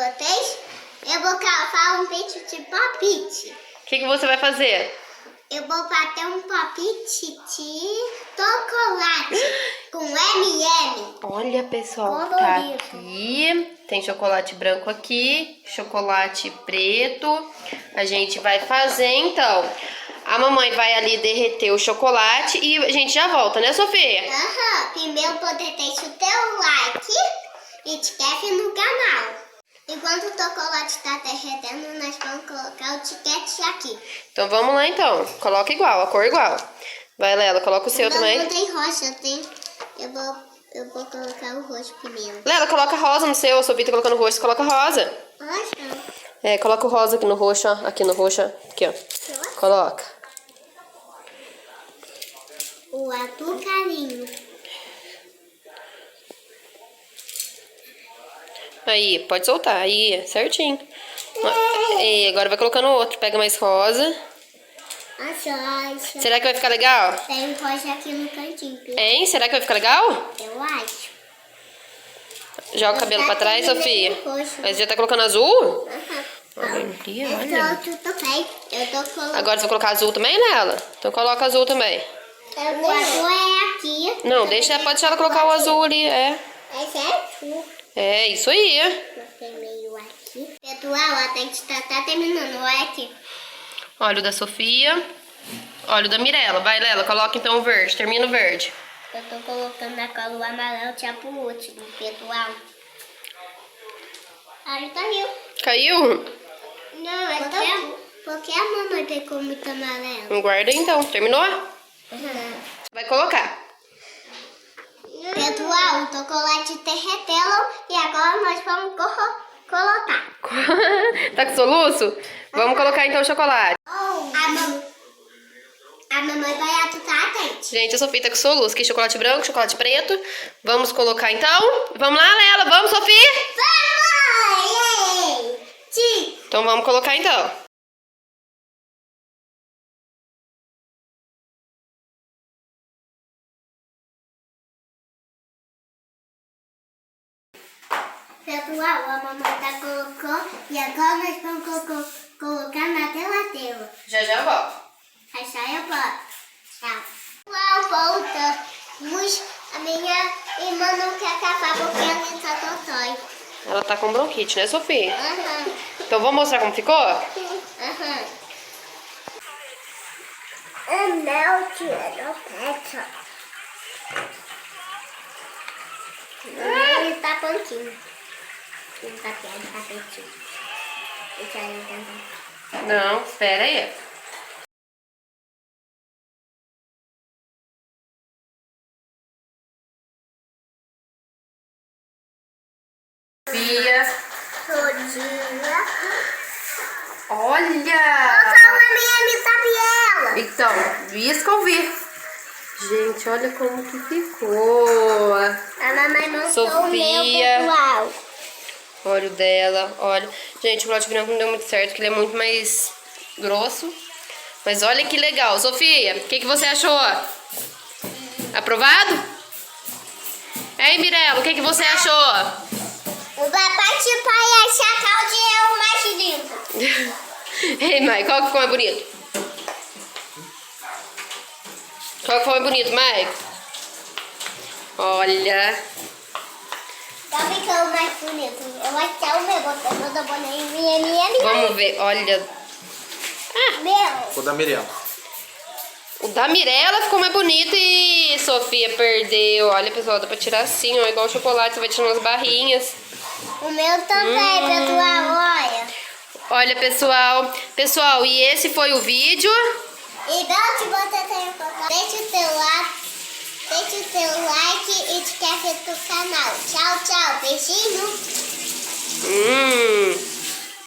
vocês, eu vou cavar um peixe de palpite. O que você vai fazer? Eu vou bater um palpite de chocolate com M&M. Olha, pessoal, tá Colorido. aqui. Tem chocolate branco aqui, chocolate preto. A gente vai fazer, então. A mamãe vai ali derreter o chocolate e a gente já volta, né, Sofia? Primeiro poder deixar o teu like e te inscreve no canal. Enquanto o chocolate está derretendo, nós vamos colocar o tiquete aqui. Então vamos lá, então. Coloca igual, a cor igual. Vai, Lela, coloca o seu também. Não tem roxa, tem... Eu vou colocar o roxo primeiro. Lela, coloca rosa no seu. A Sofia tá colocando roxo, você coloca rosa. Roxa? É, coloca o rosa aqui no roxo, ó. Aqui no roxo, ó. Aqui, ó. Coloca. O azul carinho. Aí, pode soltar. Aí, certinho. E agora vai colocando outro. Pega mais rosa. Roxa. Será que vai ficar legal? Tem roxa aqui no cantinho. Hein? Será que vai ficar legal? Eu acho. Joga o cabelo pra trás, Sofia. Mas já tá colocando azul? Olha. Eu tô colocando. Agora você vai colocar azul também nela? Então coloca azul também. O azul é aqui. Não, deixa, pode deixar ela colocar o azul ali, é. Esse é azul. É, isso aí. Coloquei meio aqui. Pessoal, a gente tá terminando. Olha aqui. Olha o da Sofia. Olha o da Mirella. Vai, Lela, coloca então o verde. Termina o verde. Eu tô colocando a cola o amarelo já pro último, pessoal. Aí caiu. Caiu? Não, é porque a mamãe pegou muito amarelo. Guarda então. Terminou? Vai colocar. Pessoal, o chocolate derreteu e agora nós vamos colocar. Tá com soluço? Vamos colocar então o chocolate. A mamãe vai ajudar a gente. Gente, a Sofia tá com soluço. Aqui chocolate branco, chocolate preto. Vamos colocar então. Vamos lá, Lela. Vamos, Sofia? Vamos! Sim. Então vamos colocar então. Pessoal, a mamãe tá colocando e agora nós vamos colocar na geladeira. Já volto. Aí sai a bola. Tchau. Pessoal, voltamos. A minha irmã não quer acabar porque ela está totói. Ela tá com bronquite, né, Sofia? Aham. Então vamos mostrar como ficou? Aham. É mel, tia, não peça. Ele tá prontinho. Ele tá piado, tá feitinho. Deixa eu tentar. Não, espera aí. Sofia. Todinha. Olha! Fala a minha tapiela. Então, isso que eu vi. Gente, olha como que ficou. A mamãe mostrou o meu, Sofia. pessoal. Olha o dela, olha. Gente, o chocolate branco não deu muito certo, porque ele é muito mais grosso. Mas olha que legal. Sofia, o que você achou? Aprovado? Ei, Mirella, o que você achou? O papai de pai acha a calde é o mais lindo. Ei, Mai, qual que ficou mais bonito? Qual que ficou mais bonito, Mai? Olha. Qual ficou o mais bonito? Eu acho que é o meu, botando da bonequinha. Vamos ver, olha. Meu. O da Mirella. O da Mirella ficou mais bonito e Sofia perdeu. Olha, pessoal, dá pra tirar assim, ó, igual chocolate, você vai tirando as barrinhas. O meu também, pessoal, olha. Olha, pessoal. Pessoal, e esse foi o vídeo. Então, se você tem gostado, deixa o seu like e te inscreve no canal. Tchau, tchau. Beijinho.